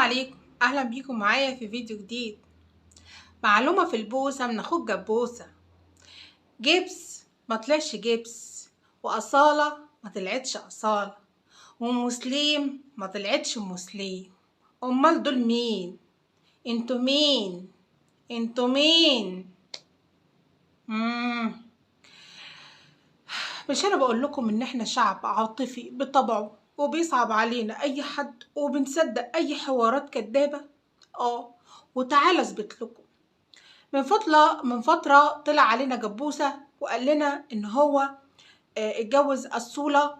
عليكم، اهلا بيكم معايا في فيديو جديد. معلومة في البوسة من اخوك جبوسة. جبس ما طلعش جبس، وأصالة ما طلعتش أصالة، ومسلم ما طلعتش مسلم. امال دول مين؟ انتوا مين؟ انتوا مين؟ مش انا بقول لكم ان احنا شعب عاطفي بطبعه، وبيصعب علينا اي حد، وبنصدق اي حوارات كدابة. وتعالى اثبت لكم. من فترة طلع علينا جبوسة وقال لنا ان هو اتجوز أصولة،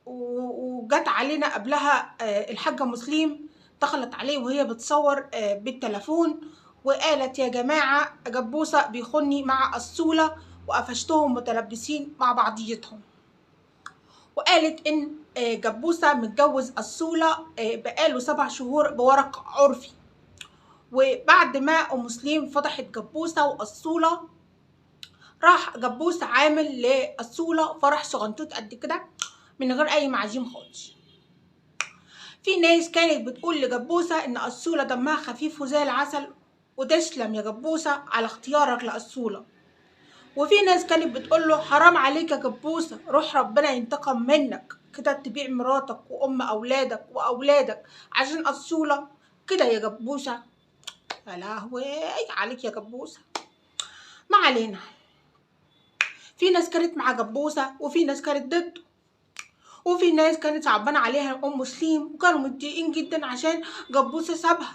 وجت علينا قبلها الحاجة مسلم دخلت عليه وهي بتصور بالتلفون، وقالت يا جماعة جبوسة بيخوني مع أصولة، وقفشتهم متلبسين مع بعضيتهم. وقالت ان جبوسة متجوز أصولة بقاله 7 شهور بورق عرفي. وبعد ما ام مسلم فضحت جبوسه واصوله، راح جبوسه عامل لاصوله فرح صغنطوط قد كده من غير اي معازيم خالص. في ناس كانت بتقول لجبوسه ان اصوله دمها خفيف وزي العسل، وتسلم يا جبوسه على اختيارك لاصوله. وفي ناس كانت بتقول له حرام عليك يا جبوسه، روح ربنا ينتقم منك كده، تبيع مراتك وام اولادك واولادك عشان اصوله كده يا جبوسه. يا لهوي عليك يا جبوسه. ما علينا، في ناس كانت مع جبوسه وفي ناس كانت ضده، وفي ناس كانت صعبانه عليها ام مسلم وكانوا متضايقين جدا عشان جبوسه سابها.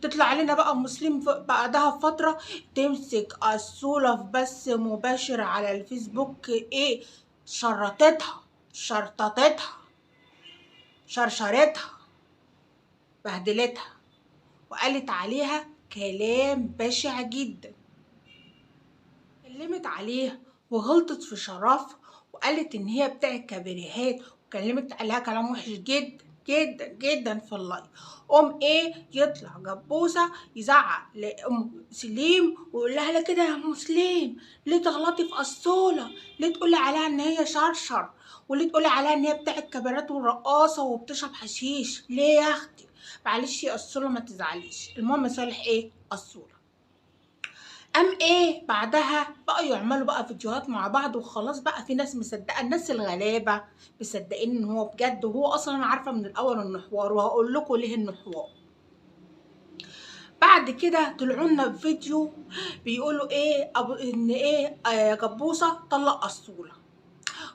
تطلع لنا بقى ام مسلم بعدها بفتره تمسك اصوله في بث مباشر على الفيسبوك، شرطتها شرشرتها بهدلتها، وقالت عليها كلام بشع جدا. اتكلمت عليه وغلطت في شرف، وقالت ان هي بتاعت كبريهات، وكلمت عليها كلام وحش جدا جدا جدا في اللايف. يطلع جبوسه يزعق لام سليم ويقول لها لا كده يا ام سليم، ليه تغلطي في اصوله؟ ليه تقولي عليها ان هي شرشر؟ وليه تقولي عليها ان هي بتاعت كبارات ورقاصه وبتشرب حشيش؟ ليه يا اختي؟ معلش يا اصوله ما تزعليش. المهم صالح اصوله بعدها بقى يعملوا بقى فيديوهات مع بعض وخلاص. بقى في ناس مصدقه، الناس الغلابه مصدقين ان هو بجد، وهو اصلا عارفه من الاول انه حوار، وهقول لكم ليه انه حوار. بعد كده طلعوا لنا بفيديو بيقولوا جبوسه طلق اصوله.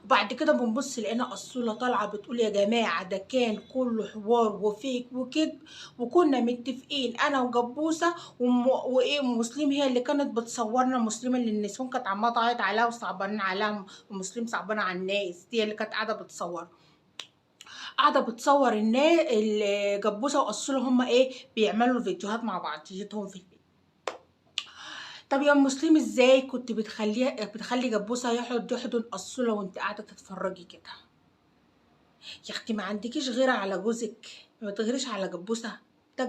وبعد كده بنبص لقينا اصوله طالعه بتقول يا جماعه ده كان كله حوار وفيك وكذب، وكنا متفقين انا وجبوسه ومسلم هي اللي كانت بتصورنا. مسلم اللي النسوان كانت عماله تعيط عليها وصعبانين عليها، ومسلم صعبانه على الناس، هي اللي كانت قاعده بتصور الناس. الجبوسه واصوله هما بيعملوا الفيديوهات مع بعضيتهم في البيت. طب يا مسلم ازاي كنت بتخلي جبوسه يحضن اصوله وانت قاعده تتفرجي كده؟ يا اختي ما عندكيش غيره على جوزك؟ ما تغيريش على جبوسه؟ ده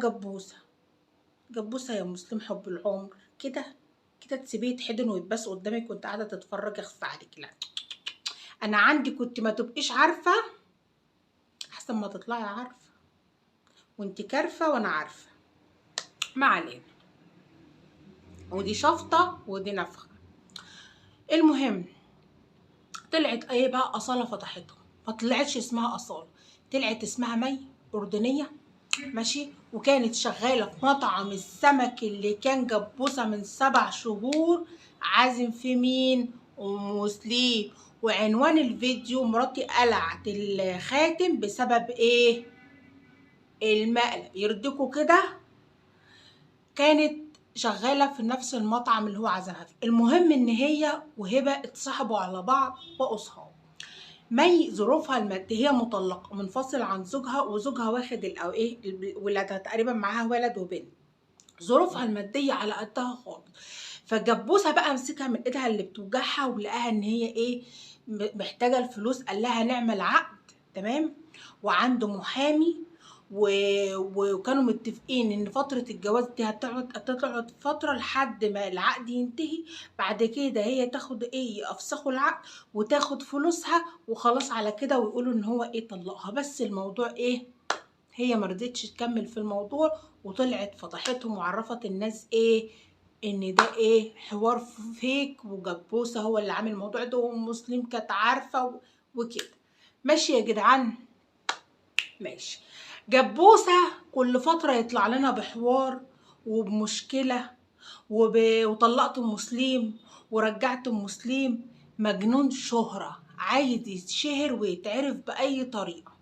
جبوسه يا مسلم حب العمر كده تسيبيه يتحضن ويتباس قدامك وانت قاعده تتفرجي؟ اخفى عليك. لا، انا عندي كنت ما تبقيش عارفه احسن ما تطلعي عارفه، وانت كارفه وانا عارفه. ما علينا، ودي شفطه ودي نفخه. المهم طلعت بقى اصاله فضحتهم. ما طلعتش اسمها اصاله، طلعت اسمها مي، اردنيه ماشي، وكانت شغاله في مطعم السمك اللي كان جبوسه من 7 شهور عازم في مين؟ ام مسلم. وعنوان الفيديو مراتي قلعت الخاتم بسبب المقلب. يرضيكوا كده؟ كانت شغاله في نفس المطعم اللي هو عزمها فيه. المهم ان هي وهبه اتصاحبوا على بعض بقوا صحاب. مي ظروفها الماديه، هي مطلقه منفصل عن زوجها، وزوجها واخد ولادها تقريبا، معاها ولد وبنت. ظروفها الماديه على قدها خالص. فجبوسه بقى مسكها من ايدها اللي بتوجعها، ولقاها ان هي محتاجه الفلوس. قال لها نعمل عقد، تمام، وعنده محامي، وكانوا متفقين ان فتره الجواز دي هتقعد فتره لحد ما العقد ينتهي. بعد كده هي تاخد يفسخوا العقد وتاخد فلوسها وخلاص على كده، ويقولوا ان هو طلقها. بس الموضوع هي مرضتش تكمل في الموضوع، وطلعت فضحتهم وعرفت الناس ايه، ان ده ايه، حوار فيك، وجبوسة هو اللي عامل الموضوع ده، والمسلم كانت عارفة وكده. ماشي يا جدعان، ماشي. جبوسة كل فترة يطلع لنا بحوار وبمشكلة وطلقت مسلم ورجعت مسلم. مجنون شهرة، عايز يتشهر ويتعرف بأي طريقة.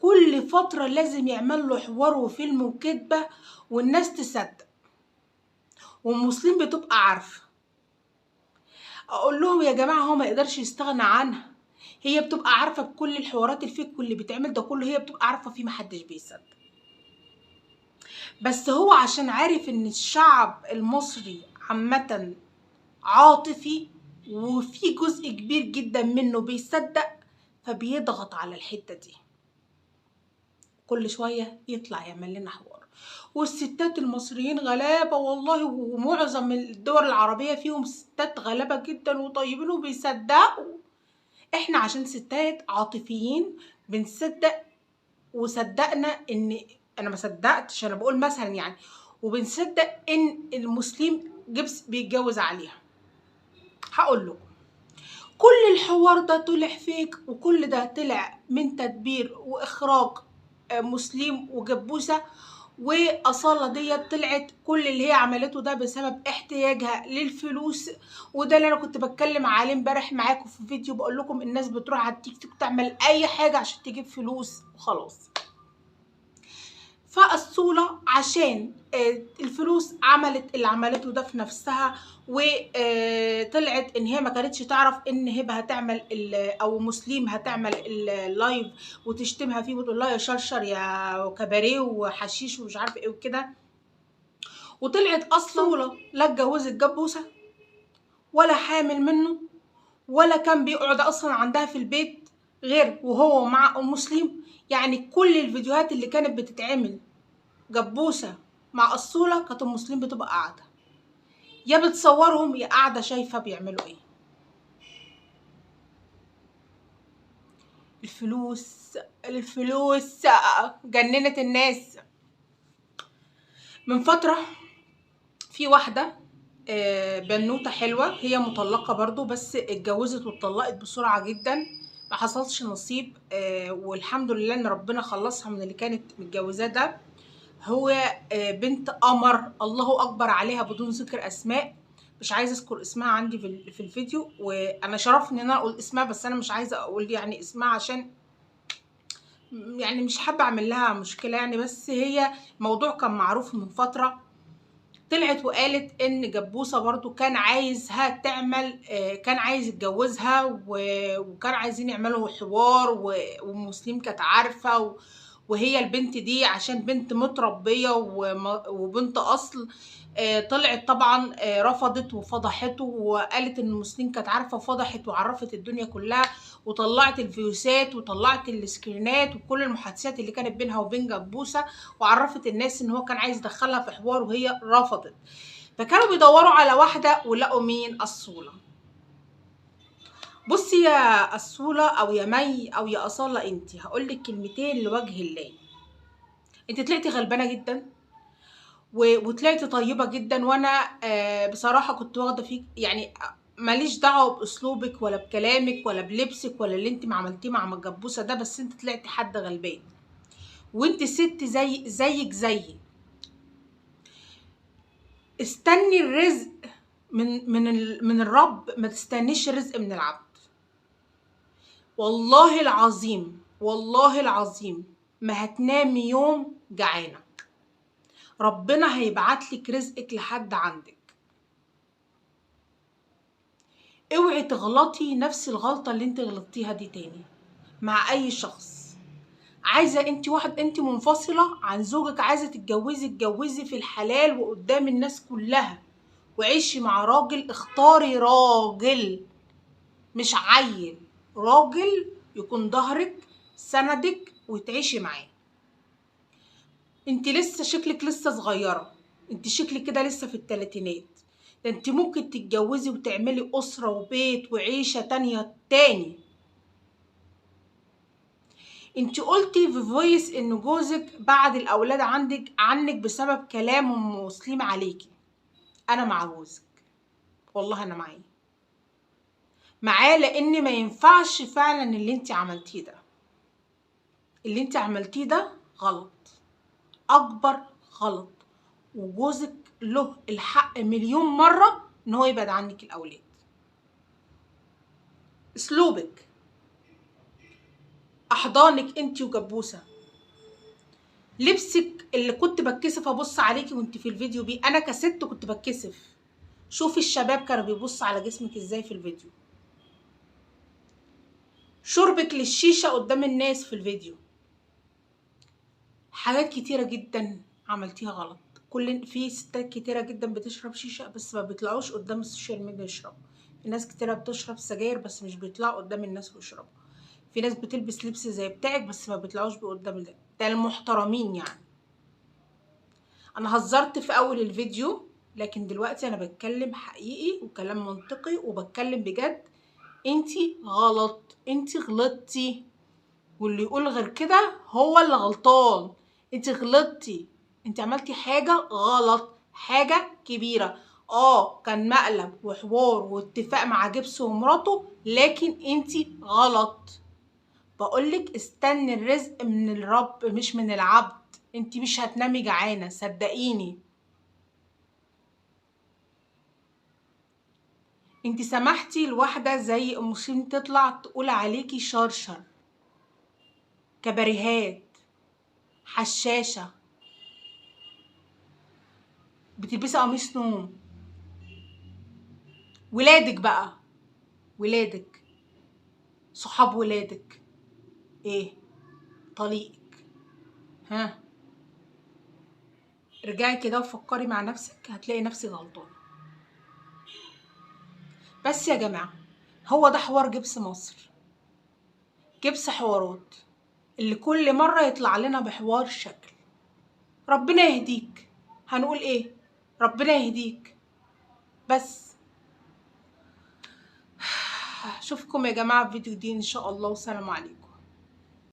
كل فترة لازم يعمل له حوار وفيلم وكدبة والناس تصدق، والمسلم بتبقى عارفة. اقول لهم يا جماعة هو ما يقدرش يستغنى عنها، هي بتبقى عارفة بكل الحوارات الفيك واللي بيتعمل ده كله، هي بتبقى عارفة فيه، محدش بيصدق. بس هو عشان عارف ان الشعب المصري عامة عاطفي، وفي جزء كبير جدا منه بيصدق، فبيضغط على الحتة دي. كل شوية يطلع يعمل لنا حوار. والستات المصريين غلابة والله، ومعظم الدول العربية فيهم ستات غلابة جدا وطيبين وبيصدقوا. احنا عشان ستات عاطفيين بنصدق، وصدقنا ان، انا ما صدقتش، انا بقول مثلا يعني، وبنصدق ان المسلم جبس بيتجوز عليها. هقول لكم كل الحوار ده طلع فيك، وكل ده طلع من تدبير واخراج مسلم وجبوسه. واصاله ديت طلعت كل اللي هي عملته ده بسبب احتياجها للفلوس. وده اللي انا كنت بتكلم عليه امبارح معاكم في فيديو، بقول لكم الناس بتروح على التيك توك تعمل اي حاجه عشان تجيب فلوس وخلاص. فالصولة عشان الفلوس عملت اللي عملته ده في نفسها، وطلعت ان هي ما كانتش تعرف ان هبه هتعمل او مسلم هتعمل اللايف وتشتمها فيه وتقول لها يا شرشر يا كباريه وحشيش ومش عارفه ايه وكده. وطلعت اصلا لا اتجوزت جبوسه ولا حامل منه، ولا كان بيقعد اصلا عندها في البيت غير وهو مع ام مسلم. يعني كل الفيديوهات اللي كانت بتتعمل جبوسة مع الصولة كانت ام مسلم بتبقى قاعدة، يا بتصورهم يا قاعدة شايفة بيعملوا ايه. الفلوس، الفلوس جننت الناس. من فترة في واحدة بنوتة حلوة، هي مطلقة برضو بس اتجوزت واتطلقت بسرعة جدا، ما حصلش نصيب. والحمد لله ان ربنا خلصها من اللي كانت متجوزاه ده. هو بنت قمر، الله اكبر عليها بدون ذكر اسماء. مش عايزه اذكر اسمها عندي في الفيديو، وانا شرفني ان انا اقول اسمها، بس انا مش عايزه اقول يعني اسمها عشان يعني مش حابه اعمل لها مشكله يعني. بس هي موضوع كان معروف من فتره، طلعت وقالت ان جبوسه برضو كان عايزها تعمل كان عايز يتجوزها، وكان عايزين يعملوا حوار، ومسلم كانت عارفه. وهي البنت دي عشان بنت متربيه وبنت اصل، طلعت طبعا رفضت وفضحته، وقالت ان المسلم كانت عارفه، وفضحت وعرفت الدنيا كلها، وطلعت الفيوسات وطلعت السكرينات وكل المحادثات اللي كانت بينها وبين جبوسه، وعرفت الناس ان هو كان عايز يدخلها في حوار وهي رفضت. فكانوا بيدوروا على واحده ولقوا مين؟ الصوله. بصي يا الصوله او يا مي او يا اصاله، انت هقول لك كلمتين لوجه الله. انت طلعتي غلبانه جدا وطلعتي طيبه جدا، وانا بصراحه كنت واخده فيك يعني، ماليش دعوه باسلوبك ولا بكلامك ولا بلبسك ولا اللي انت ما عملتيه مع الجبوسه ده، بس انت طلعتي حد غلبان، وانت ست زيك زيي. استني الرزق من الرب، ما تستنيش الرزق من العبد. والله العظيم والله العظيم ما هتنامي يوم جعانه، ربنا هيبعتلك رزقك لحد عندك. اوعي تغلطي نفس الغلطه اللي انت غلطتيها دي تاني مع اي شخص. عايزه انت انت منفصله عن زوجك، عايزه اتجوزي في الحلال وقدام الناس كلها، وعيشي مع راجل. اختاري راجل مش عيل، راجل يكون ظهرك سندك وتعيشي معاه. انت لسه شكلك لسه صغيره، انت شكلك كده لسه في الثلاثينات، ده انت ممكن تتجوزي وتعملي اسره وبيت وعيشه تانية تاني. انت قلتي في فويس ان جوزك بعد الاولاد عنك بسبب كلام ام مسلم عليكي. انا مع جوزك، والله انا معاه، لان ما ينفعش فعلا اللي انت عملتيه ده. اللي انت عملتيه ده غلط، اكبر غلط، وجوزك له الحق مليون مرة ان هو يبعد عنك الاولاد. اسلوبك، احضانك انت وجبوسة، لبسك اللي كنت بتكسف ابص عليكي وانت في الفيديو بيه، انا كست كنت بتكسف. شوفي الشباب كانوا بيبصوا على جسمك ازاي في الفيديو. شربك للشيشة قدام الناس في الفيديو. حاجات كتيرة جدا عملتيها غلط. في ستات كتيرة جدا بتشرب شيشة بس ما بيطلعوش قدام السوشيال ميديا يشربوا. في ناس كتيرة بتشرب سجاير بس مش بيطلعوا قدام الناس ويشربوا. في ناس بتلبس لبس زي بتاعك بس ما بيطلعوش قدام ده المحترمين يعني. انا هزرت في اول الفيديو، لكن دلوقتي انا بتكلم حقيقي وكلام منطقي وبتكلم بجد. انتي غلط، انتي غلطتي، واللي يقول غير كده هو اللي غلطان. انتي غلطتي، انتي عملتي حاجة غلط، حاجة كبيرة. كان مقلب وحوار واتفاق مع جبس ومراته، لكن انتي غلط. بقولك استني الرزق من الرب مش من العبد. انتي مش هتنامي جعانة، صدقيني. انتي سمحتي لواحدة زي ام مسلم تطلع تقول عليكي شرشر، كباريهات، حشاشة، بتلبسي قميص نوم. ولادك بقى، ولادك، صحاب ولادك، ايه؟ طليقك. ها، ارجعي كده وفكري مع نفسك، هتلاقي نفسك غلطانة. بس يا جماعة، هو ده حوار جبس مصر. جبس حوارات اللي كل مرة يطلع لنا بحوار شكل. ربنا يهديك، هنقول ايه؟ ربنا يهديك. بس اشوفكم يا جماعة في فيديو جديد ان شاء الله، والسلام عليكم.